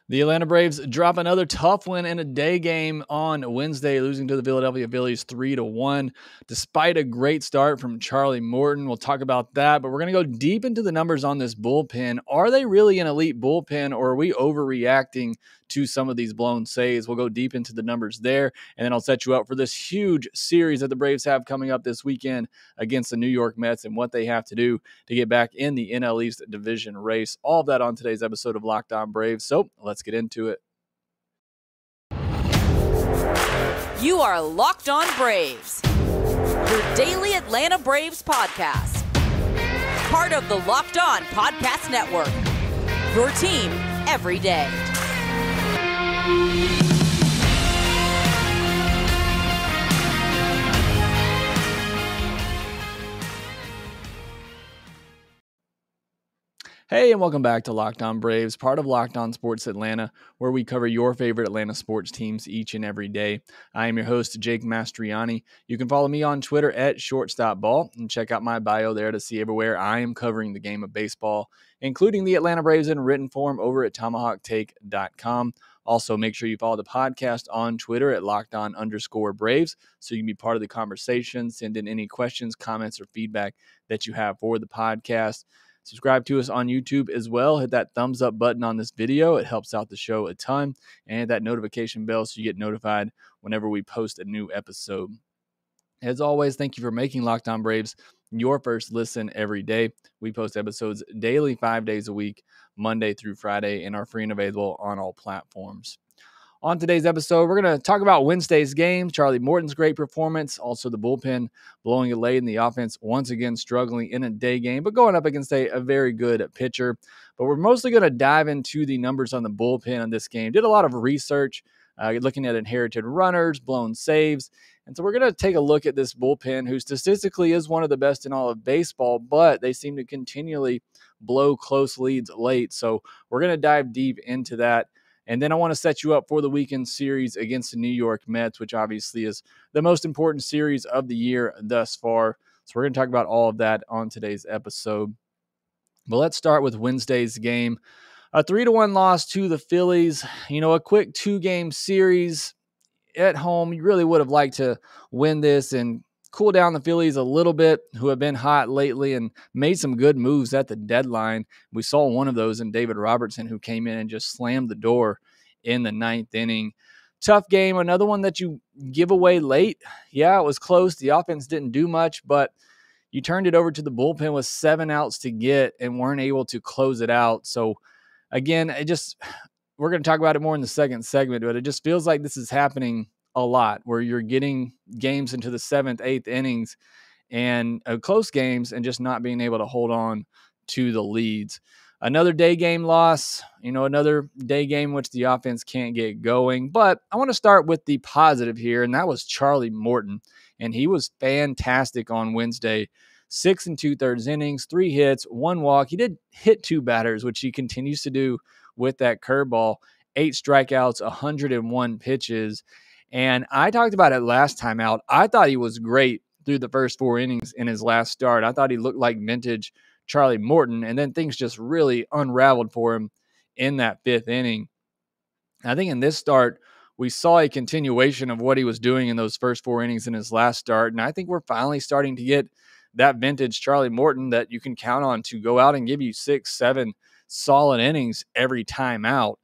The Atlanta Braves drop another tough win in a day game on Wednesday, losing to the Philadelphia Phillies 3-1, despite a great start from Charlie Morton. We'll talk about that, but we're going to go deep into the numbers on this bullpen. Are they really an elite bullpen, or are we overreacting to some of these blown saves? We'll go deep into the numbers there, and then I'll set you up for this huge series that the Braves have coming up this weekend against the New York Mets and what they have to do to get back in the NL East division race. All of that on today's episode of Lockedon Braves. So let's get into it. You are Locked On Braves, your daily Atlanta Braves podcast. Part of the Locked On Podcast Network, your team every day. Hey, and welcome back to Locked On Braves, part of Locked On Sports Atlanta, where we cover your favorite Atlanta sports teams each and every day. I am your host, Jake Mastroianni. You can follow me on Twitter at shortstopball and check out my bio there to see everywhere I am covering the game of baseball, including the Atlanta Braves in written form over at tomahawktake.com. Also, make sure you follow the podcast on Twitter at LockedOn_Braves so you can be part of the conversation. Send in any questions, comments, or feedback that you have for the podcast. Subscribe to us on YouTube as well. Hit that thumbs up button on this video. It helps out the show a ton. And hit that notification bell so you get notified whenever we post a new episode. As always, thank you for making Locked On Braves your first listen every day. We post episodes daily, 5 days a week, Monday through Friday, and are free and available on all platforms. On today's episode, we're going to talk about Wednesday's game, Charlie Morton's great performance, also the bullpen blowing it late, and the offense once again struggling in a day game, but going up against a very good pitcher. But we're mostly going to dive into the numbers on the bullpen in this game. Did a lot of research, looking at inherited runners, blown saves, and so we're going to take a look at this bullpen, who statistically is one of the best in all of baseball, but they seem to continually blow close leads late. So we're going to dive deep into that. And then I want to set you up for the weekend series against the New York Mets, which obviously is the most important series of the year thus far. So we're going to talk about all of that on today's episode. But let's start with Wednesday's game. A 3-1 loss to the Phillies. You know, a quick 2-game series at home. You really would have liked to win this and cool down the Phillies a little bit, who have been hot lately and made some good moves at the deadline. We saw one of those in David Robertson, who came in and just slammed the door in the 9th inning. Tough game. Another one that you give away late. Yeah, it was close. The offense didn't do much, but you turned it over to the bullpen with 7 outs to get and weren't able to close it out. So again, we're going to talk about it more in the second segment, but it just feels like this is happening a lot, where you're getting games into the 7th, 8th innings and close games and just not being able to hold on to the leads. Another day game loss, another day game which the offense can't get going. But I want to start with the positive here, and that was Charlie Morton. And he was fantastic on Wednesday. 6 2/3 innings, 3 hits, 1 walk. He did hit 2 batters, which he continues to do with that curveball. 8 strikeouts, 101 pitches. And I talked about it last time out. I thought he was great through the first 4 innings in his last start. I thought he looked like vintage Charlie Morton, and then things just really unraveled for him in that 5th inning. I think in this start, we saw a continuation of what he was doing in those first 4 innings in his last start, and I think we're finally starting to get that vintage Charlie Morton that you can count on to go out and give you 6, 7 solid innings every time out.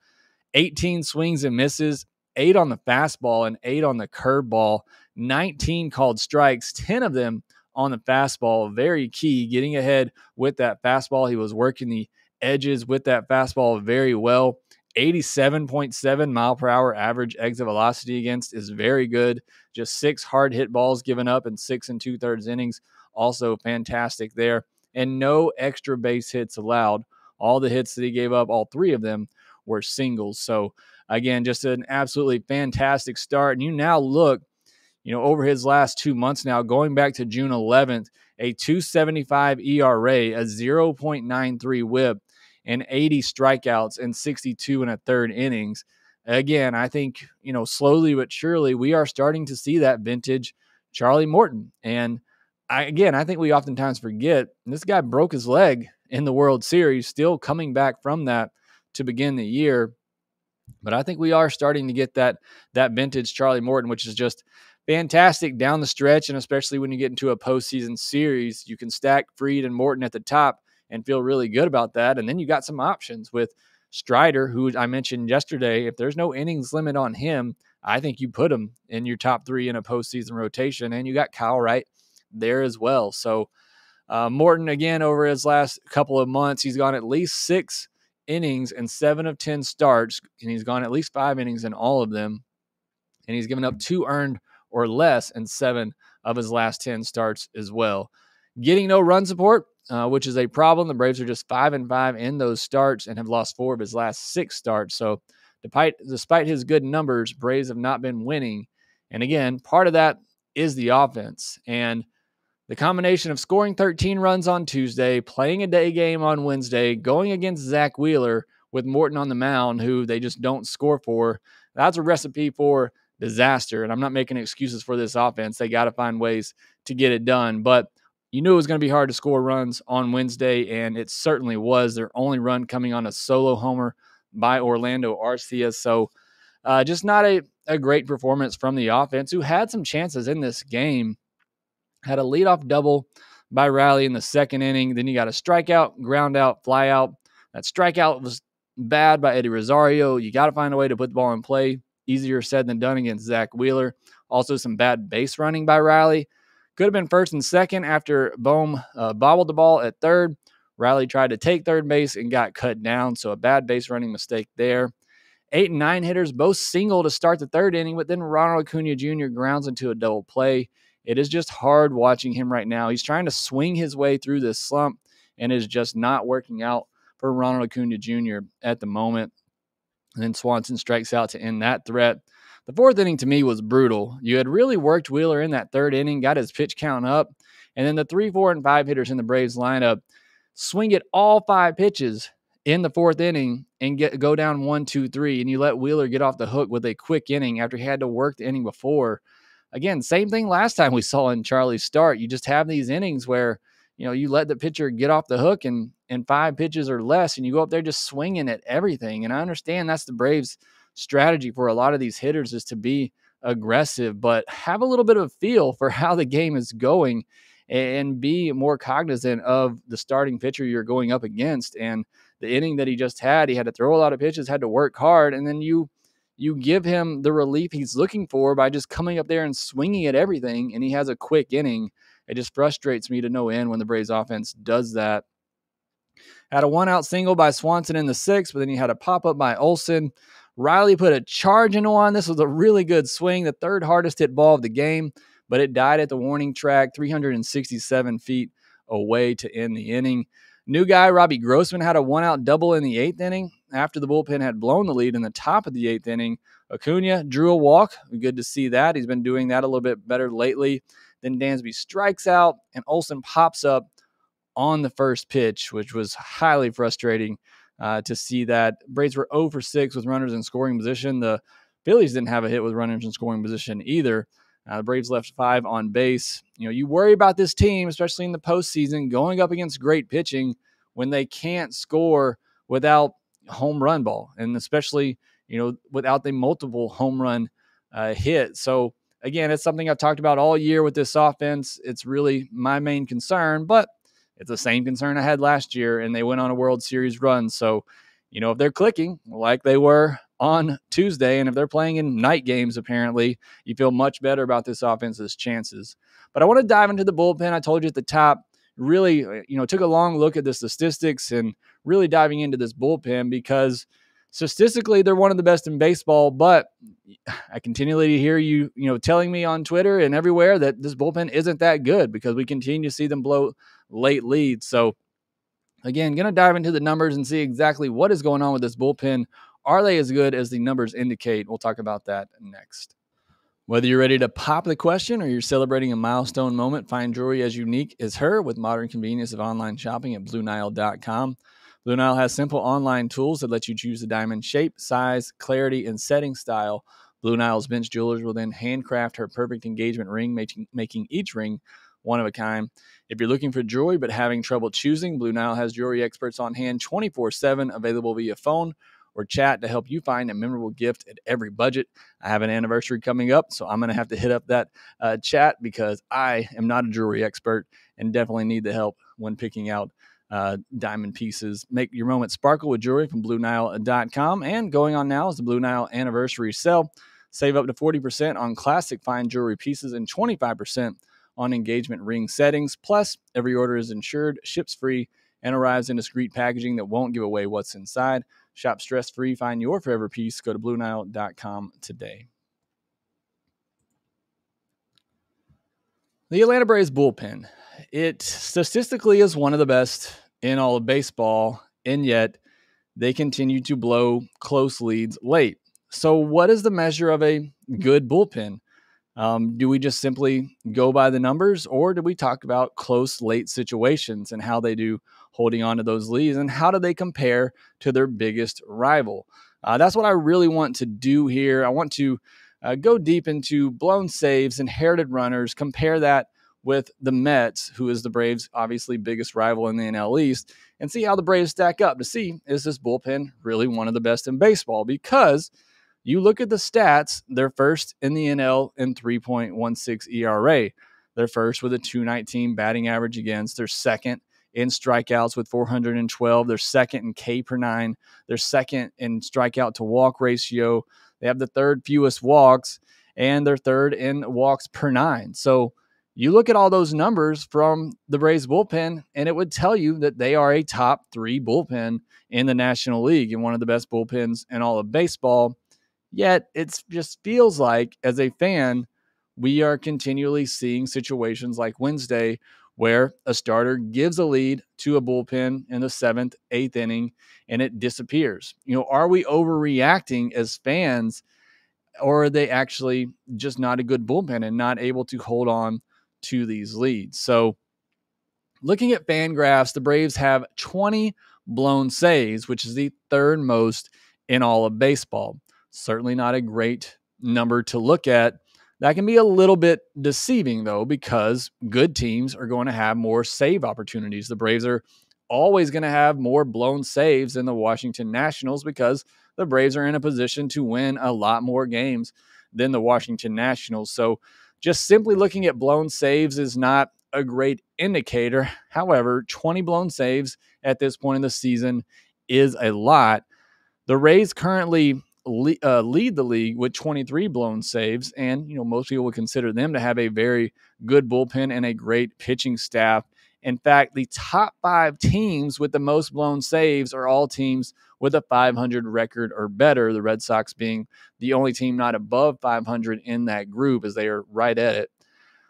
18 swings and misses, 8 on the fastball and 8 on the curveball, 19 called strikes, 10 of them on the fastball. Very key, getting ahead with that fastball. He was working the edges with that fastball very well. 87.7 mile per hour average exit velocity against is very good. Just 6 hard hit balls given up in 6 2/3 innings. Also fantastic there. And no extra base hits allowed. All the hits that he gave up, all 3 of them, were singles. So again, just an absolutely fantastic start. And you now look, over his last 2 months now, going back to June 11th, a 2.75 ERA, a 0.93 whip, and 80 strikeouts in 62 1/3 innings. Again, I think, slowly but surely, we are starting to see that vintage Charlie Morton. And I think we oftentimes forget this guy broke his leg in the World Series, still coming back from that to begin the year. But I think we are starting to get that vintage Charlie Morton, which is just fantastic down the stretch, and especially when you get into a postseason series, you can stack Fried and Morton at the top and feel really good about that. And then you got some options with Strider, who I mentioned yesterday. If there's no innings limit on him, I think you put him in your top 3 in a postseason rotation. And you got Kyle Wright there as well. So Morton, again, over his last couple of months, he's gone at least 6 innings in 7 of 10 starts, and he's gone at least 5 innings in all of them. And he's given up 2 earned or less in 7 of his last 10 starts as well. Getting no run support, which is a problem. The Braves are just 5-5 in those starts and have lost 4 of his last 6 starts. So despite his good numbers, Braves have not been winning. And again, part of that is the offense. And the combination of scoring 13 runs on Tuesday, playing a day game on Wednesday, going against Zach Wheeler with Morton on the mound, who they just don't score for, that's a recipe for disaster. And I'm not making excuses for this offense. They got to find ways to get it done. But you knew it was going to be hard to score runs on Wednesday, and it certainly was. Their only run coming on a solo homer by Orlando Arcia. So just not a great performance from the offense, who had some chances in this game. Had a leadoff double by Riley in the second inning. Then you got a strikeout, ground out, fly out. That strikeout was bad by Eddie Rosario. You got to find a way to put the ball in play. Easier said than done against Zach Wheeler. Also some bad base running by Riley. Could have been first and second after Bohm bobbled the ball at third. Riley tried to take third base and got cut down, so a bad base running mistake there. 8 and 9 hitters both single to start the third inning, but then Ronald Acuna Jr. grounds into a double play. It is just hard watching him right now. He's trying to swing his way through this slump and is just not working out for Ronald Acuna Jr. at the moment. And then Swanson strikes out to end that threat. The fourth inning to me was brutal. You had really worked Wheeler in that third inning, got his pitch count up, and then the 3, 4, and 5 hitters in the Braves lineup swing it all 5 pitches in the fourth inning and go down 1, 2, 3, and you let Wheeler get off the hook with a quick inning after he had to work the inning before. Again, same thing last time we saw in Charlie's start. You just have these innings where, you let the pitcher get off the hook in 5 pitches or less, and you go up there just swinging at everything. And I understand that's the Braves' strategy for a lot of these hitters, is to be aggressive, but have a little bit of a feel for how the game is going and be more cognizant of the starting pitcher you're going up against. And the inning that he just had, he had to throw a lot of pitches, had to work hard, and then you give him the relief he's looking for by just coming up there and swinging at everything, and he has a quick inning. It just frustrates me to no end when the Braves offense does that. Had a 1-out single by Swanson in the 6th, but then he had a pop-up by Olsen. Riley put a charge into one. This was a really good swing, the 3rd hardest hit ball of the game, but it died at the warning track, 367 feet away to end the inning. New guy, Robbie Grossman, had a 1-out double in the 8th inning. After the bullpen had blown the lead in the top of the 8th inning, Acuna drew a walk. Good to see that. He's been doing that a little bit better lately. Then Dansby strikes out, and Olsen pops up on the first pitch, which was highly frustrating to see that. Braves were 0 for 6 with runners in scoring position. The Phillies didn't have a hit with runners in scoring position either. The Braves left 5 on base. You worry about this team, especially in the postseason, going up against great pitching when they can't score without home run ball, and especially, without the multiple home run hit. So again, it's something I've talked about all year with this offense. It's really my main concern, but it's the same concern I had last year, and they went on a World Series run. So, if they're clicking like they were on Tuesday, and if they're playing in night games, apparently, you feel much better about this offense's chances. But I want to dive into the bullpen. I told you at the top, really, took a long look at the statistics and really diving into this bullpen, because statistically, they're one of the best in baseball, but I continually hear you, telling me on Twitter and everywhere that this bullpen isn't that good, because we continue to see them blow late leads. So again, going to dive into the numbers and see exactly what is going on with this bullpen. Are they as good as the numbers indicate? We'll talk about that next. Whether you're ready to pop the question or you're celebrating a milestone moment, find jewelry as unique as her with modern convenience of online shopping at BlueNile.com. Blue Nile has simple online tools that let you choose the diamond shape, size, clarity, and setting style. Blue Nile's bench jewelers will then handcraft her perfect engagement ring, making each ring one of a kind. If you're looking for jewelry but having trouble choosing, Blue Nile has jewelry experts on hand 24/7, available via phone or chat to help you find a memorable gift at every budget. I have an anniversary coming up, so I'm going to have to hit up that chat because I am not a jewelry expert and definitely need the help when picking out diamond pieces. Make your moment sparkle with jewelry from BlueNile.com. And going on now is the Blue Nile anniversary sale. Save up to 40% on classic fine jewelry pieces and 25% on engagement ring settings. Plus, every order is insured, ships free, and arrives in discreet packaging that won't give away what's inside. Shop stress-free. Find your forever piece. Go to BlueNile.com today. The Atlanta Braves bullpen. It statistically is one of the best in all of baseball, and yet they continue to blow close leads late. So what is the measure of a good bullpen? Do we just simply go by the numbers, or do we talk about close late situations and how they do holding on to those leads, and how do they compare to their biggest rival? That's what I really want to do here. I want to go deep into blown saves, inherited runners, compare that with the Mets, who is the Braves' obviously biggest rival in the NL East, and see how the Braves stack up to see, is this bullpen really one of the best in baseball? Because you look at the stats, they're first in the NL in 3.16 ERA. They're first with a 219 batting average against. They're second in strikeouts with 412. They're second in K per nine. They're second in strikeout to walk ratio. They have the third fewest walks, and they're third in walks per nine. So you look at all those numbers from the Braves bullpen, and it would tell you that they are a top 3 bullpen in the National League and one of the best bullpens in all of baseball. Yet it just feels like, as a fan, we are continually seeing situations like Wednesday where a starter gives a lead to a bullpen in the 7th, 8th inning, and it disappears. Are we overreacting as fans, or are they actually just not a good bullpen and not able to hold on to these leads? So looking at FanGraphs, the Braves have 20 blown saves, which is the 3rd most in all of baseball. Certainly not a great number to look at. That can be a little bit deceiving, though, because good teams are going to have more save opportunities. The Braves are always going to have more blown saves than the Washington Nationals because the Braves are in a position to win a lot more games than the Washington Nationals. So just simply looking at blown saves is not a great indicator. However, 20 blown saves at this point in the season is a lot. The Rays currently lead the league with 23 blown saves, and most people would consider them to have a very good bullpen and a great pitching staff. In fact, the top 5 teams with the most blown saves are all teams with a 500 record or better, the Red Sox being the only team not above 500 in that group, as they are right at it.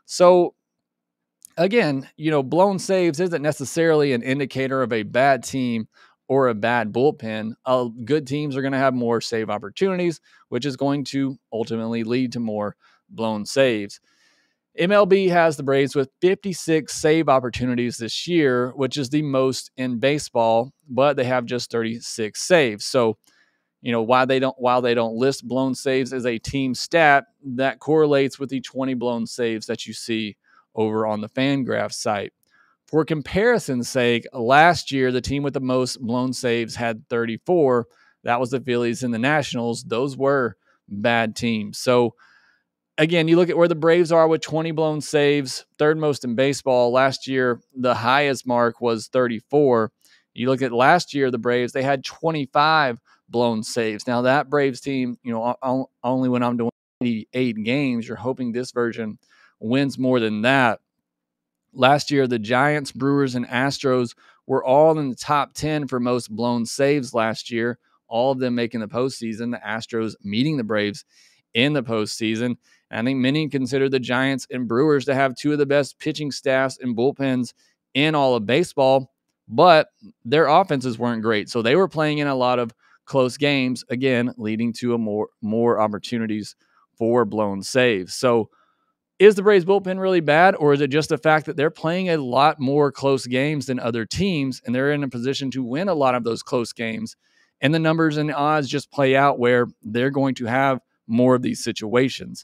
So again, blown saves isn't necessarily an indicator of a bad team or a bad bullpen. Good teams are going to have more save opportunities, which is going to ultimately lead to more blown saves. MLB has the Braves with 56 save opportunities this year, which is the most in baseball, but they have just 36 saves. So, while they don't list blown saves as a team stat, that correlates with the 20 blown saves that you see over on the FanGraphs site. For comparison's sake, last year, the team with the most blown saves had 34. That was the Phillies and the Nationals. Those were bad teams. So, again, you look at where the Braves are with 20 blown saves, 3rd most in baseball. Last year, the highest mark was 34. You look at last year, the Braves, they had 25 blown saves. Now, that Braves team, only went on to win 88 games. You're hoping this version wins more than that. Last year, the Giants, Brewers, and Astros were all in the top 10 for most blown saves last year, all of them making the postseason, the Astros meeting the Braves in the postseason. And I think many consider the Giants and Brewers to have 2 of the best pitching staffs and bullpens in all of baseball, but their offenses weren't great. So they were playing in a lot of close games, again, leading to more opportunities for blown saves. So is the Braves bullpen really bad, or is it just the fact that they're playing a lot more close games than other teams, and they're in a position to win a lot of those close games, and the numbers and the odds just play out where they're going to have more of these situations?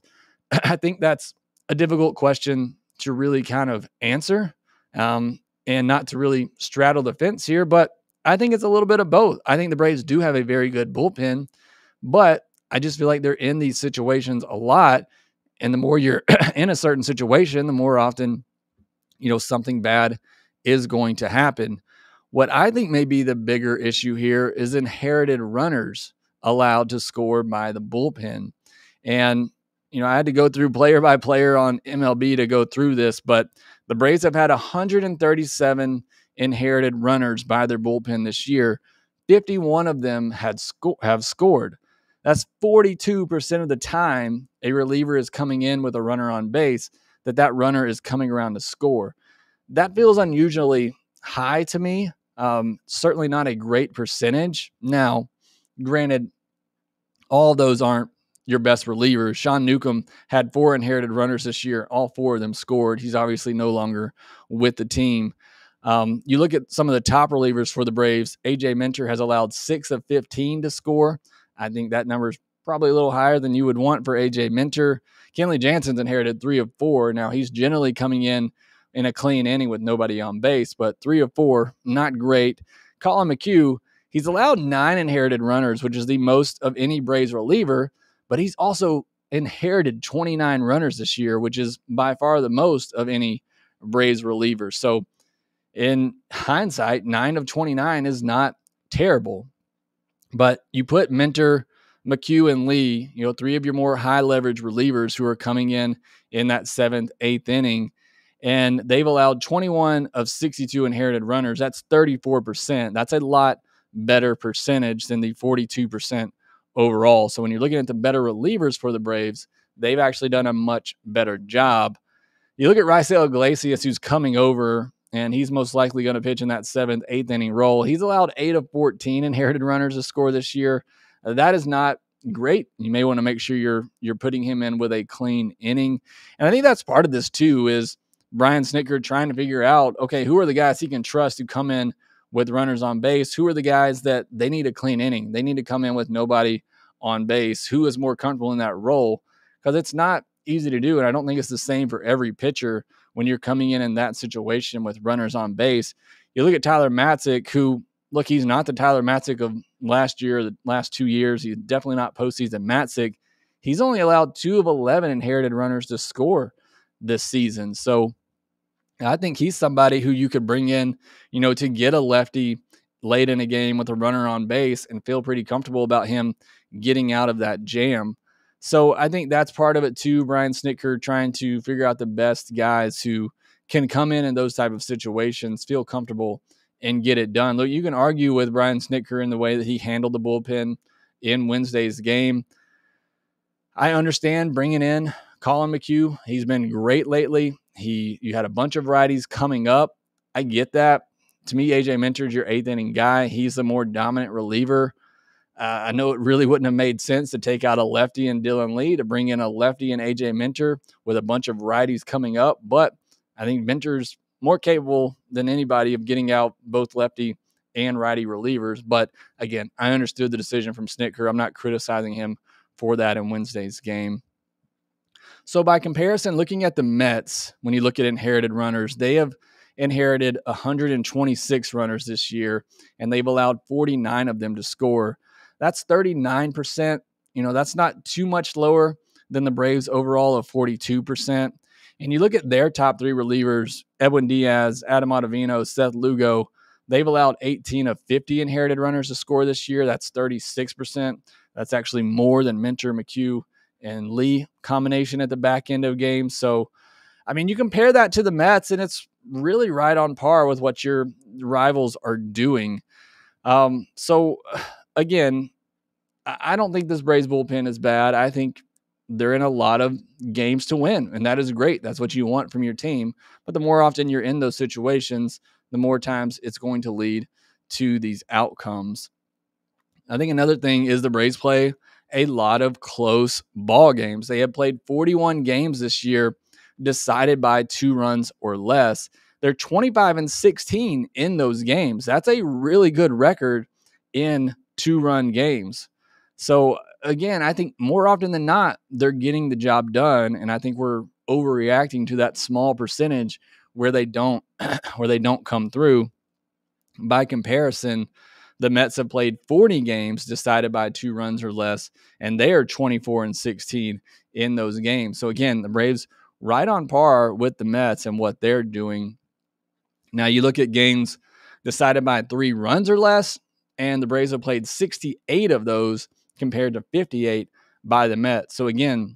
I think that's a difficult question to really kind of answer, and not to really straddle the fence here, but I think it's a little bit of both. I think the Braves do have a very good bullpen, but I just feel like they're in these situations a lot. And the more you're in a certain situation, the more often, something bad is going to happen. What I think may be the bigger issue here is inherited runners allowed to score by the bullpen. And, I had to go through player by player on MLB to go through this, but the Braves have had 137 inherited runners by their bullpen this year. 51 of them have scored. That's 42% of the time a reliever is coming in with a runner on base, that runner is coming around to score. That feels unusually high to me. Certainly not a great percentage. Now, granted, all those aren't your best relievers. Sean Newcomb had 4 inherited runners this year. All 4 of them scored. He's obviously no longer with the team. You look at some of the top relievers for the Braves. A.J. Minter has allowed 6 of 15 to score. I think that number is probably a little higher than you would want for A.J. Minter. Kenley Jansen's inherited 3 of 4. Now, he's generally coming in a clean inning with nobody on base, but 3 of 4, not great. Colin McHugh, he's allowed 9 inherited runners, which is the most of any Braves reliever, but he's also inherited 29 runners this year, which is by far the most of any Braves reliever. So in hindsight, 9 of 29 is not terrible. But you put Minter, McHugh, and Lee, 3 of your more high leverage relievers who are coming in that 7th, 8th inning, and they've allowed 21 of 62 inherited runners. That's 34%. That's a lot better percentage than the 42% overall. So when you're looking at the better relievers for the Braves, they've actually done a much better job. You look at Raisel Iglesias, who's coming over, and he's most likely going to pitch in that 7th, 8th inning role. He's allowed 8 of 14 inherited runners to score this year. That is not great. You may want to make sure you're putting him in with a clean inning. And I think that's part of this too, is Brian Snitker trying to figure out, okay, who are the guys he can trust to come in with runners on base? Who are the guys that they need a clean inning? They need to come in with nobody on base. Who is more comfortable in that role? Because it's not easy to do, and I don't think it's the same for every pitcher when you're coming in that situation with runners on base. You look at Tyler Matzik, who, look, he's not the Tyler Matzik of last year, the last 2 years. He's definitely not postseason Matzik. He's only allowed 2 of 11 inherited runners to score this season. So I think he's somebody who you could bring in, to get a lefty late in a game with a runner on base and feel pretty comfortable about him getting out of that jam. So I think that's part of it too. Brian Snitker trying to figure out the best guys who can come in those type of situations, feel comfortable, and get it done. Look, you can argue with Brian Snitker in the way that he handled the bullpen in Wednesday's game. I understand bringing in Colin McHugh. He's been great lately. You had a bunch of righties coming up. I get that. To me, A.J. Minter's your 8th inning guy. He's the more dominant reliever. I know it really wouldn't have made sense to take out a lefty and Dylan Lee to bring in a lefty and A.J. Minter with a bunch of righties coming up. But I think Minter's more capable than anybody of getting out both lefty and righty relievers. But again, I understood the decision from Snitker. I'm not criticizing him for that in Wednesday's game. So by comparison, looking at the Mets, when you look at inherited runners, they have inherited 126 runners this year, and they've allowed 49 of them to score. That's 39%. That's not too much lower than the Braves overall of 42%. And you look at their top 3 relievers, Edwin Diaz, Adam Ottavino, Seth Lugo, they've allowed 18 of 50 inherited runners to score this year. That's 36%. That's actually more than Minter, McHugh, and Lee combination at the back end of games. So, you compare that to the Mets, and it's really right on par with what your rivals are doing. So, again, I don't think this Braves bullpen is bad. I think they're in a lot of games to win, and that is great. That's what you want from your team. But the more often you're in those situations, the more times it's going to lead to these outcomes. I think another thing is the Braves play a lot of close ball games. They have played 41 games this year decided by 2 runs or less. They're 25-16 in those games. That's a really good record in 2-run games. So again, I think more often than not, they're getting the job done. And I think we're overreacting to that small percentage where they don't come through. By comparison, the Mets have played 40 games decided by 2 runs or less, and they are 24-16 in those games. So again, the Braves right on par with the Mets and what they're doing. Now you look at games decided by 3 runs or less, and the Braves have played 68 of those compared to 58 by the Mets. So again,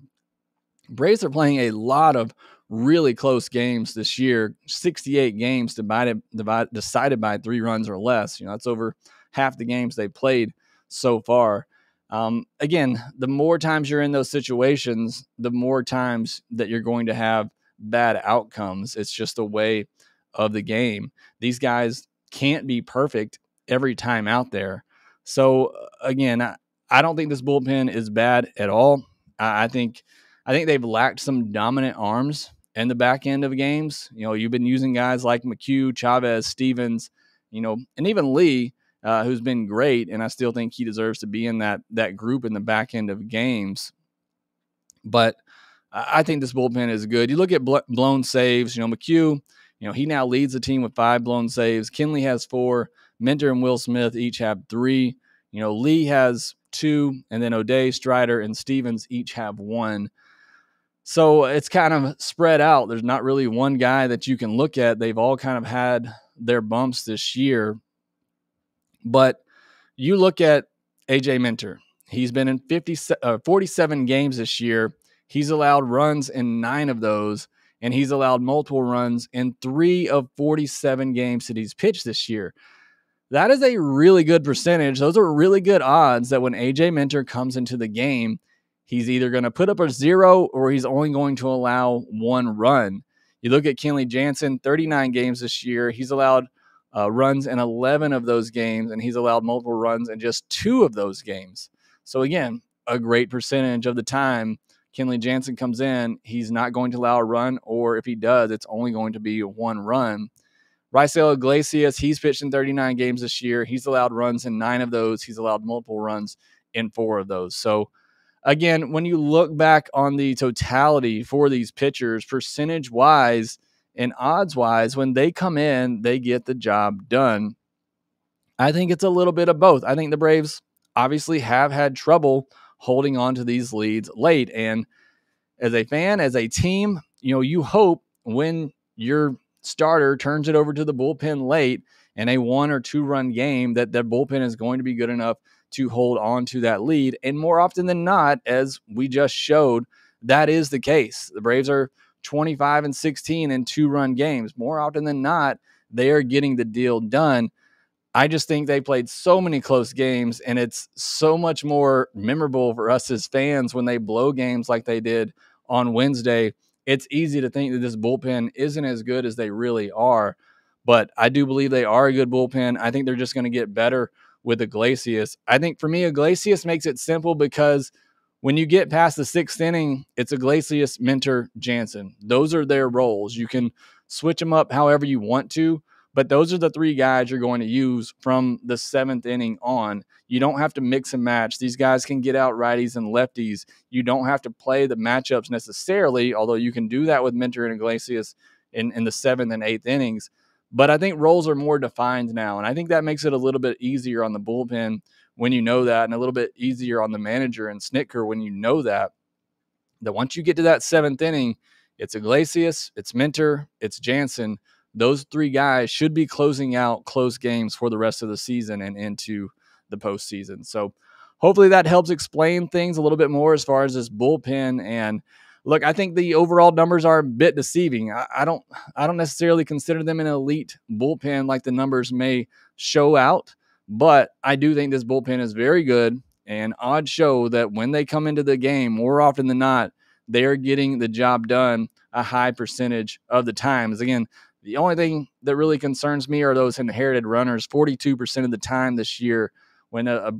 Braves are playing a lot of really close games this year, 68 games decided by 3 runs or less. That's over half the games they've played so far. Again, the more times you're in those situations, the more times that you're going to have bad outcomes. It's just the way of the game. These guys can't be perfect every time out there. So again, I don't think this bullpen is bad at all. I think they've lacked some dominant arms in the back end of games. You've been using guys like McHugh, Chavez, Stevens, and even Lee, who's been great, and I still think he deserves to be in that group in the back end of games. But I think this bullpen is good. You look at blown saves. McHugh, he now leads the team with 5 blown saves. Kenley has 4. Minter and Will Smith each have 3. Lee has 2, and then O'Day, Strider, and Stevens each have 1. So it's kind of spread out. There's not really one guy that you can look at. They've all kind of had their bumps this year. But you look at AJ Minter. He's been in 47 games this year. He's allowed runs in 9 of those, and he's allowed multiple runs in 3 of 47 games that he's pitched this year. That is a really good percentage. Those are really good odds that when AJ Minter comes into the game, he's either going to put up a 0 or he's only going to allow 1 run. You look at Kenley Jansen, 39 games this year. He's allowed runs in 11 of those games, and he's allowed multiple runs in just 2 of those games. So again, a great percentage of the time Kenley Jansen comes in, he's not going to allow a run, or if he does, it's only going to be 1 run. Raisel Iglesias, he's pitched in 39 games this year. He's allowed runs in 9 of those. He's allowed multiple runs in 4 of those. So again, when you look back on the totality for these pitchers, percentage-wise and odds-wise, when they come in, they get the job done. I think it's a little bit of both. I think the Braves obviously have had trouble holding on to these leads late. And as a fan, as a team, you hope when your starter turns it over to the bullpen late in a 1 or 2 run game that the bullpen is going to be good enough to hold on to that lead. And more often than not, as we just showed, that is the case. The Braves are 25-16 in 2-run games. More often than not, they are getting the deal done. I just think they played so many close games, and it's so much more memorable for us as fans when they blow games like they did on Wednesday. It's easy to think that this bullpen isn't as good as they really are, but I do believe they are a good bullpen. I think they're just going to get better with Iglesias. I think for me, Iglesias makes it simple because when you get past the 6th inning, it's Iglesias, Minter, Jansen. Those are their roles. You can switch them up however you want to, but those are the 3 guys you're going to use from the 7th inning on. You don't have to mix and match. These guys can get out righties and lefties. You don't have to play the matchups necessarily, although you can do that with Minter and Iglesias in the 7th and 8th innings. But I think roles are more defined now, and I think that makes it a little bit easier on the bullpen when you know that, and a little bit easier on the manager and Snitker when you know that once you get to that 7th inning, it's Iglesias, it's Minter, it's Jansen. Those 3 guys should be closing out close games for the rest of the season and into the postseason. So hopefully that helps explain things a little bit more as far as this bullpen. And look, I think the overall numbers are a bit deceiving. I don't necessarily consider them an elite bullpen like the numbers may show out, but I do think this bullpen is very good, and odds show that when they come into the game, more often than not, they are getting the job done a high percentage of the times. Again, the only thing that really concerns me are those inherited runners. 42% of the time this year when a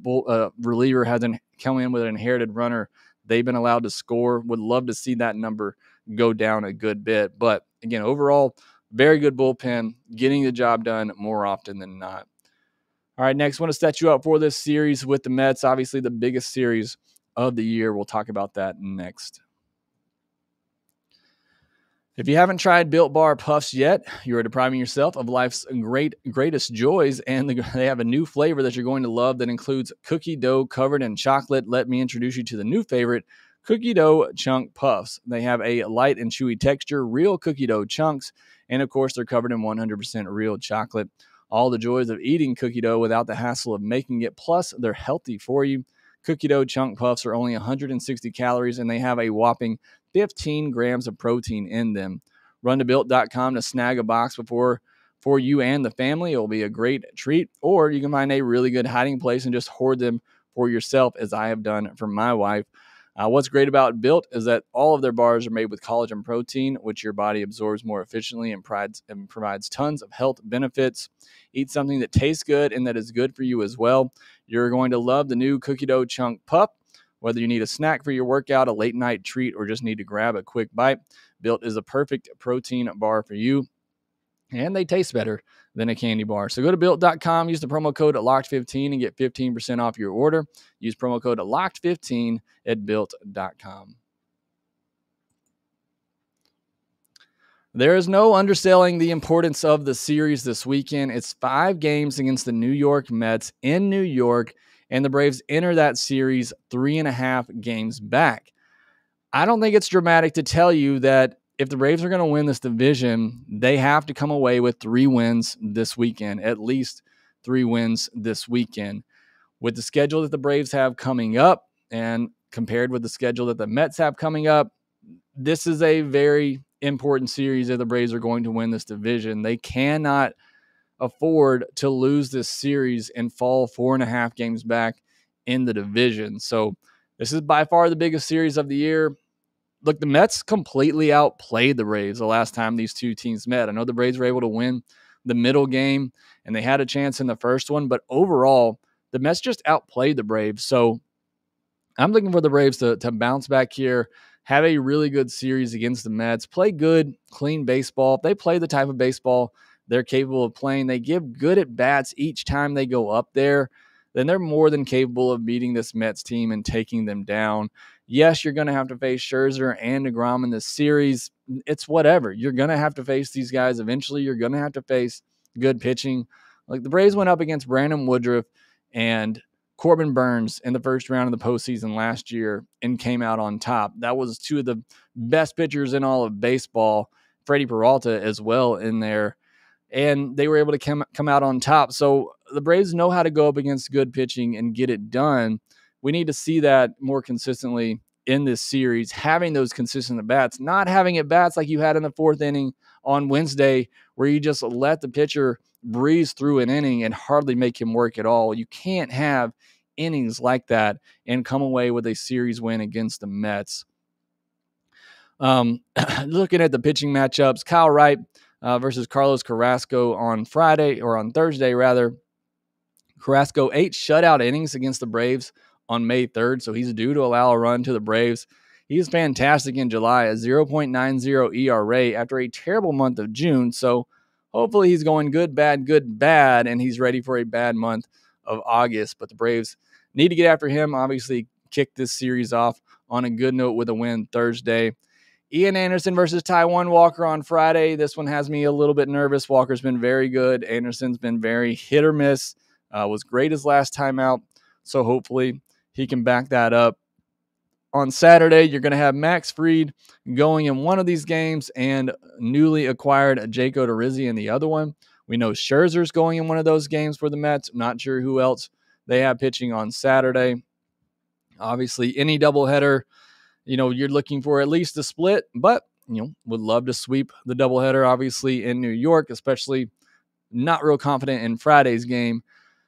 reliever hasn't come in with an inherited runner, they've been allowed to score. Would love to see that number go down a good bit. But again, overall, very good bullpen, getting the job done more often than not. All right, next, I want to set you up for this series with the Mets, obviously the biggest series of the year. We'll talk about that next. If you haven't tried Built Bar Puffs yet, you are depriving yourself of life's greatest joys, and they have a new flavor that you're going to love that includes cookie dough covered in chocolate. Let me introduce you to the new favorite, cookie dough chunk puffs. They have a light and chewy texture, real cookie dough chunks, and of course, they're covered in 100% real chocolate. All the joys of eating cookie dough without the hassle of making it, plus they're healthy for you. Cookie dough chunk puffs are only 160 calories, and they have a whopping 15 grams of protein in them. Run to built.com to snag a box for you and the family. It will be a great treat. Or you can find a really good hiding place and just hoard them for yourself, as I have done for my wife. What's great about Built is that all of their bars are made with collagen protein, which your body absorbs more efficiently and provides tons of health benefits. Eat something that tastes good and that is good for you as well. You're going to love the new cookie dough chunk pup. Whether you need a snack for your workout, a late night treat, or just need to grab a quick bite, Built is a perfect protein bar for you. And they taste better than a candy bar. So go to built.com, use the promo code LOCKED15 and get 15% off your order. Use promo code LOCKED15 at built.com. There is no underselling the importance of the series this weekend. It's 5 games against the New York Mets in New York, and the Braves enter that series 3.5 games back. I don't think it's dramatic to tell you that if the Braves are going to win this division, they have to come away with 3 wins this weekend, at least 3 wins this weekend. With the schedule that the Braves have coming up and compared with the schedule that the Mets have coming up, this is a very important series if the Braves are going to win this division. They cannot afford to lose this series and fall 4.5 games back in the division. So this is by far the biggest series of the year. Look, the Mets completely outplayed the Braves the last time these two teams met. I know the Braves were able to win the middle game, and they had a chance in the first one, but overall, the Mets just outplayed the Braves. So I'm looking for the Braves to bounce back here, have a really good series against the Mets, play good, clean baseball. If they play the type of baseball they're capable of playing, they give good at-bats each time they go up there, then they're more than capable of beating this Mets team and taking them down. Yes, you're going to have to face Scherzer and DeGrom in this series. It's whatever. You're going to have to face these guys eventually. You're going to have to face good pitching. Like the Braves went up against Brandon Woodruff and Corbin Burns in the first round of the postseason last year and came out on top. That was 2 of the best pitchers in all of baseball, Freddie Peralta as well in there, and they were able to come out on top. So the Braves know how to go up against good pitching and get it done. We need to see that more consistently in this series, having those consistent at-bats, not having at-bats like you had in the 4th inning on Wednesday where you just let the pitcher breeze through an inning and hardly make him work at all. You can't have innings like that and come away with a series win against the Mets. Looking at the pitching matchups, Kyle Wright versus Carlos Carrasco on Thursday rather. Carrasco 8 shutout innings against the Braves on May 3rd, so he's due to allow a run to the Braves. He's fantastic in July, a 0.90 ERA after a terrible month of June, so hopefully he's going good, bad, and he's ready for a bad month of August. But the Braves need to get after him, obviously kick this series off on a good note with a win Thursday. Ian Anderson versus Taijuan Walker on Friday. This one has me a little bit nervous. Walker's been very good. Anderson's been very hit or miss. Was great his last time out, so hopefully he can back that up. On Saturday, you're going to have Max Fried going in one of these games and newly acquired Jake Odorizzi in the other one. We know Scherzer's going in one of those games for the Mets. I'm not sure who else they have pitching on Saturday. Obviously, any doubleheader, you're looking for at least a split, but, would love to sweep the doubleheader, obviously, in New York, especially not real confident in Friday's game.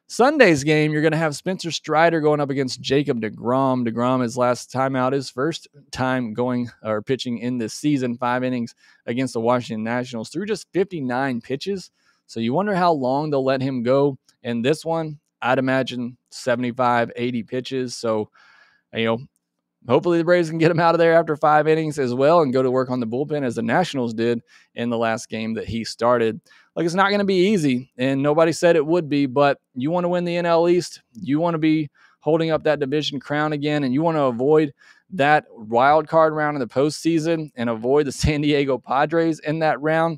Sunday's game, you're going to have Spencer Strider going up against Jacob DeGrom. DeGrom, his last time out, his first time pitching in this season, 5 innings against the Washington Nationals through just 59 pitches. So you wonder how long they'll let him go. And this one, I'd imagine 75, 80 pitches. So, hopefully the Braves can get him out of there after 5 innings as well and go to work on the bullpen as the Nationals did in the last game that he started. Like, it's not going to be easy, and nobody said it would be, but you want to win the NL East. You want to be holding up that division crown again, and you want to avoid that wild card round in the postseason and avoid the San Diego Padres in that round,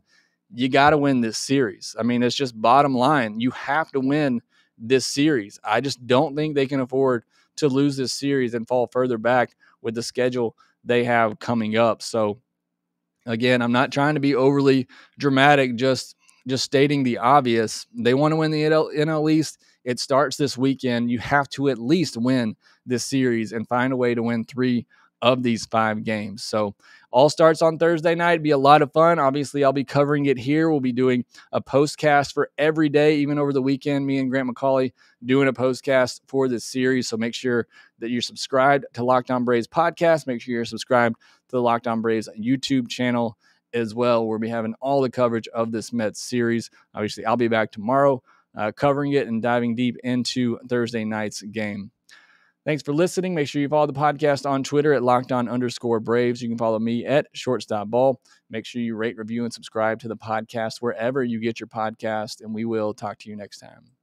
you got to win this series. I mean, it's just bottom line. You have to win this series. I just don't think they can afford to lose this series and fall further back with the schedule they have coming up. So again, I'm not trying to be overly dramatic, just stating the obvious. They want to win the NL East. It starts this weekend. You have to at least win this series and find a way to win 3 of these 5 games. So all starts on Thursday night. It'd be a lot of fun. Obviously, I'll be covering it here. We'll be doing a postcast for every day, even over the weekend. Me and Grant McCauley doing a postcast for this series. So make sure that you're subscribed to Lockedon Braves podcast. Make sure you're subscribed to the Lockedon Braves YouTube channel as well, where we'll be having all the coverage of this Mets series. Obviously, I'll be back tomorrow covering it and diving deep into Thursday night's game. Thanks for listening. Make sure you follow the podcast on Twitter at @LockedOn_Braves. You can follow me at @ShortstopBall. Make sure you rate, review, and subscribe to the podcast wherever you get your podcast, and we will talk to you next time.